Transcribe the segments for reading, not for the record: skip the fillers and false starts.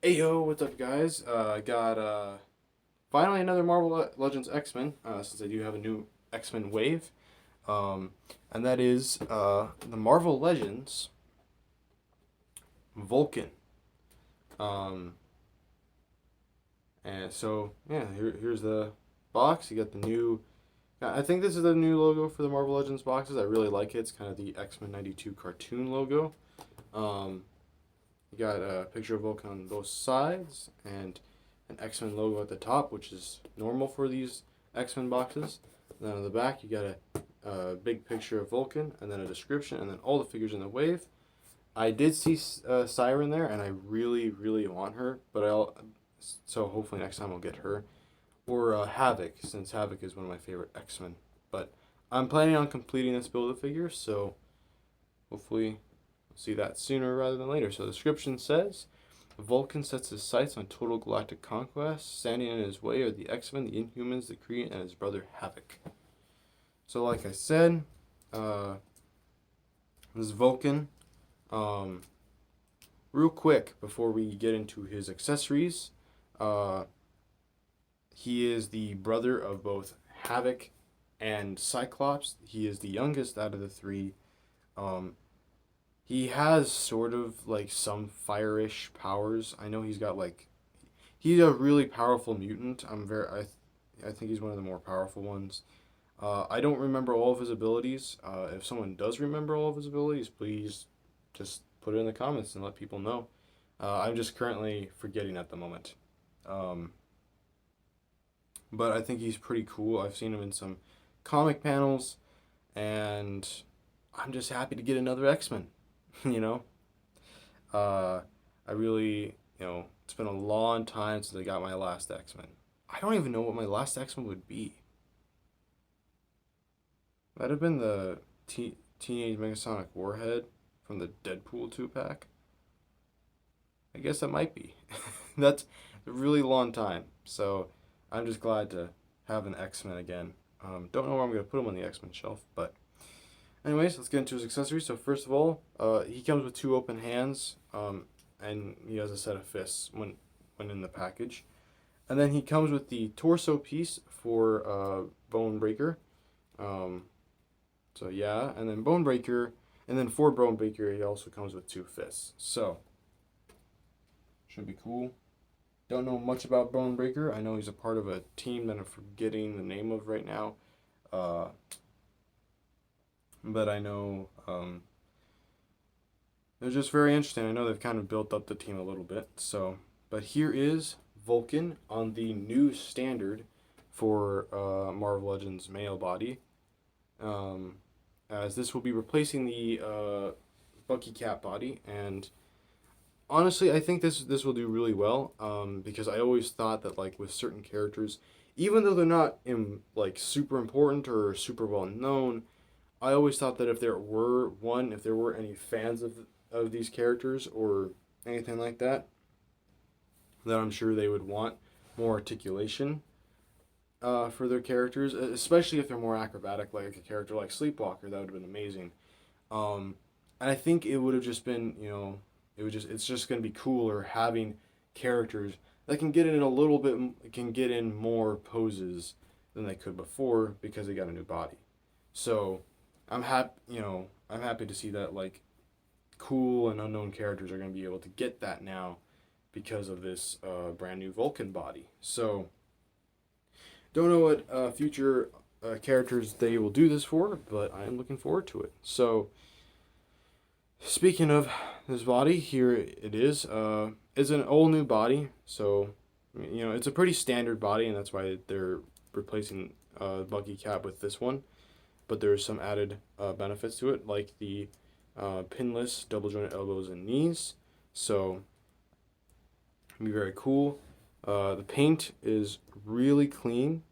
Hey yo, what's up, guys? I got finally another Marvel Legends X-Men, since I do have a new X-Men wave, um, and that is the Marvel Legends Vulcan. Um, and so yeah, here's the box. You got the new. I think this is the new logo for the Marvel Legends boxes. I really like it. It's kind of the X-Men '92 cartoon logo. Um, you got a picture of Vulcan on both sides and an X-Men logo at the top, which is normal for these X-Men boxes. And then on the back, you got a big picture of Vulcan, and then a description, and then all the figures in the wave. I did see Siren there, and I really, really want her, but so hopefully next time I'll get her. Or Havoc, since Havoc is one of my favorite X-Men. But I'm planning on completing this build of figures, so hopefully we'll see that sooner rather than later. So the description says, Vulcan sets his sights on total galactic conquest. Standing in his way are the X-Men, the Inhumans, the Kree, and his brother Havoc. So, like I said, uh, this is Vulcan. Um, Real quick before we get into his accessories, uh, he is the brother of both Havoc and Cyclops. He is the youngest out of the three. Um, he has sort of like some fire-ish powers. I know he's a really powerful mutant. I think he's one of the more powerful ones. I don't remember all of his abilities. If someone does remember all of his abilities, please just put it in the comments and let people know. I'm just currently forgetting at the moment. Um, but I think he's pretty cool. I've seen him in some comic panels, and I'm just happy to get another X Men. you know, uh, I really, it's been a long time since I got my last X Men. I don't even know what my last X Men would be. That'd have been the Teenage Megasonic Warhead from the Deadpool 2 pack. I guess that might be. That's a really long time. So I'm just glad to have an X Men again. Don't know where I'm going to put him on the X Men shelf, but anyways, let's get into his accessories. So first of all, he comes with two open hands, and he has a set of fists when in the package. And then he comes with the torso piece for Bone Breaker. Um, So yeah, and then Bone Breaker, and then for Bone Breaker, he also comes with two fists. So should be cool. Don't know much about Bone Breaker. I know he's a part of a team that I'm forgetting the name of right now. Uh, but I know they're just very interesting. I know they've kind of built up the team a little bit. So, but here is Vulcan on the new standard for Marvel Legends male body. Um, as this will be replacing the Bucky Cat body, and honestly, I think this will do really well. Because I always thought that like with certain characters, even though they're not like super important or super well known, I always thought that if there were any fans of these characters or anything like that, that I'm sure they would want more articulation for their characters, especially if they're more acrobatic, like a character like Sleepwalker. That would have been amazing. Um, and I think it would have just been, it's just going to be cooler having characters that can get in a little bit, can get in more poses than they could before because they got a new body. So I'm happy to see that like cool and unknown characters are going to be able to get that now because of this brand new Vulcan body. So don't know what future characters they will do this for, but I am looking forward to it. So speaking of this body, here it is. It's an all new body, so it's a pretty standard body, and that's why they're replacing Bucky Cap with this one. But there's some added benefits to it, like the pinless double jointed elbows and knees. So it'll be very cool. The paint is really clean.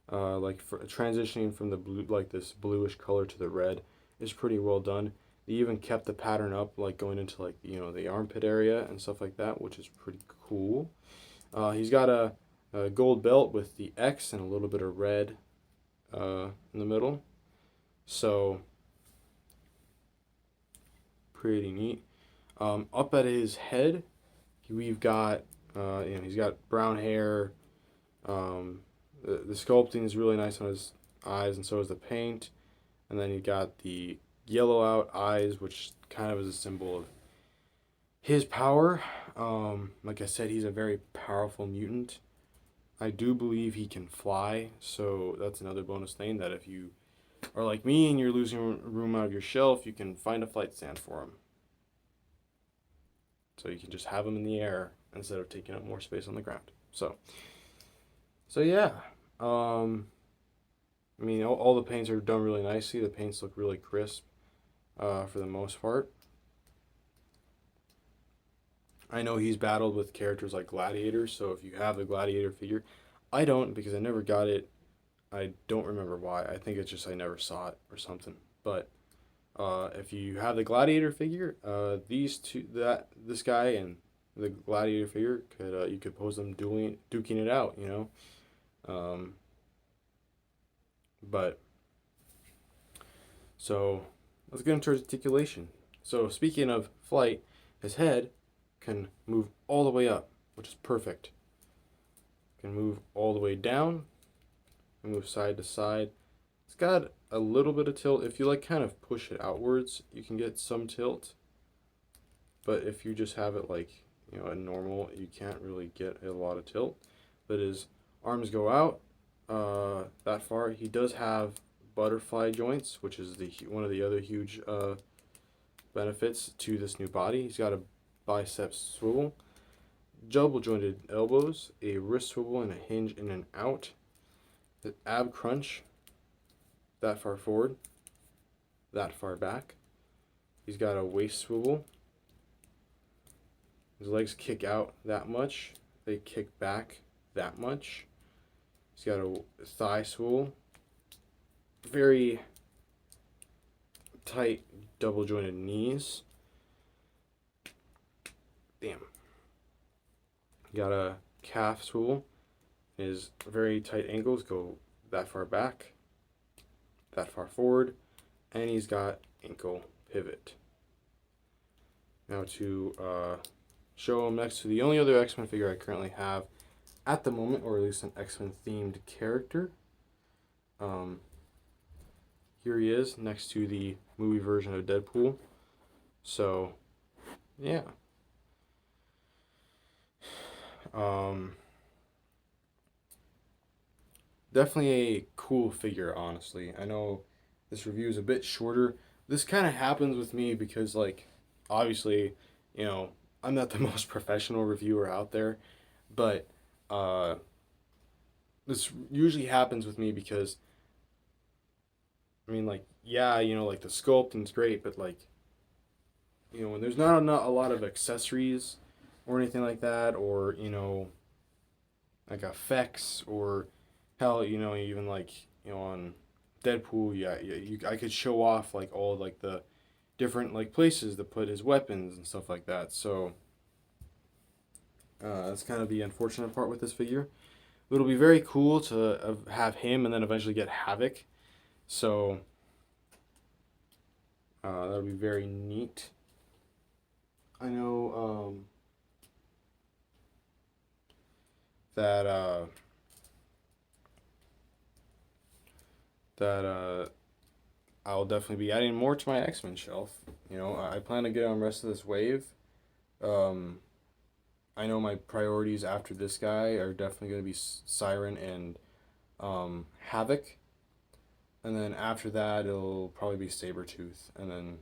Like for transitioning from the blue, like this bluish color to the red, is pretty well done. They even kept the pattern up, like going into like the armpit area and stuff like that, which is pretty cool. He's got a gold belt with the X and a little bit of red in the middle, so pretty neat. Up at his head, we've got, he's got brown hair. The sculpting is really nice on his eyes, and so is the paint. And then you got the yellow out eyes, which kind of is a symbol of his power. Like I said, he's a very powerful mutant. I do believe he can fly, so that's another bonus thing that if you are like me and you're losing room out of your shelf, you can find a flight stand for him. So you can just have him in the air instead of taking up more space on the ground. So yeah. I mean, all the paints are done really nicely. The paints look really crisp for the most part. I know he's battled with characters like Gladiator, so if you have the Gladiator figure, I don't because I never got it. I don't remember why. I think it's just I never saw it or something. But if you have the Gladiator figure, this guy and the Gladiator figure could you could pose them duking it out, you know. But so let's get into articulation. So speaking of flight, his head can move all the way up, which is perfect. Can move all the way down, and move side to side. It's got a little bit of tilt. If you like kind of push it outwards, you can get some tilt. But if you just have it like, a normal, you can't really get a lot of tilt. But his arms go out that far. He does have butterfly joints, which is one of the other huge benefits to this new body. He's got a bicep swivel, double jointed elbows, a wrist swivel, and a hinge in and out. The ab crunch, that far forward, that far back. He's got a waist swivel. His legs kick out that much. They kick back that much. He's got a thigh swivel. Very tight double jointed knees. Damn. Got a calf swivel. His very tight ankles go that far back, that far forward, and he's got ankle pivot. Now to show him next to the only other X-Men figure I currently have at the moment, or at least an X-Men themed character. Here he is next to the movie version of Deadpool. So, yeah. Definitely a cool figure, honestly. I know this review is a bit shorter. This kind of happens with me because, like, obviously, I'm not the most professional reviewer out there, but this usually happens with me because, I mean, like, yeah, like the sculpting's great, but like, when there's not a lot of accessories or anything like that, or like effects, or hell, even like on Deadpool, yeah, I could show off like all like the different like places to put his weapons and stuff like that. So that's kind of the unfortunate part with this figure. It'll be very cool to have him and then eventually get Havoc. So that'll be very neat. I know that I'll definitely be adding more to my X-Men shelf. I plan to get on the rest of this wave. I know my priorities after this guy are definitely going to be Siren and Havoc. And then after that, it'll probably be Sabretooth. And then,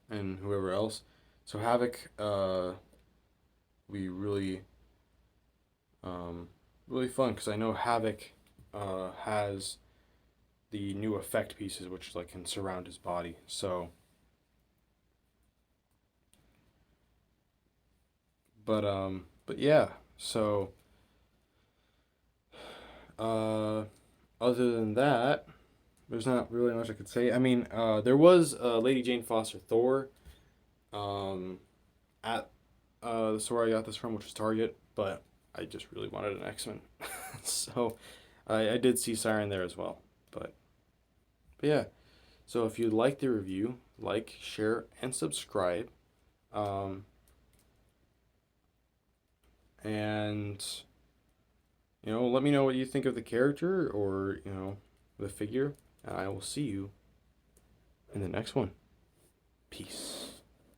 and whoever else. So Havoc will be really, really fun because I know Havoc has the new effect pieces which like can surround his body. So, but yeah. So, other than that, there's not really much I could say. I mean, there was Lady Jane Foster Thor at the store I got this from, which was Target, but I just really wanted an X-Men. So I did see Siren there as well. But yeah. So if you like the review, like, share, and subscribe. And let me know what you think of the character or the figure, and I will see you in the next one. Peace.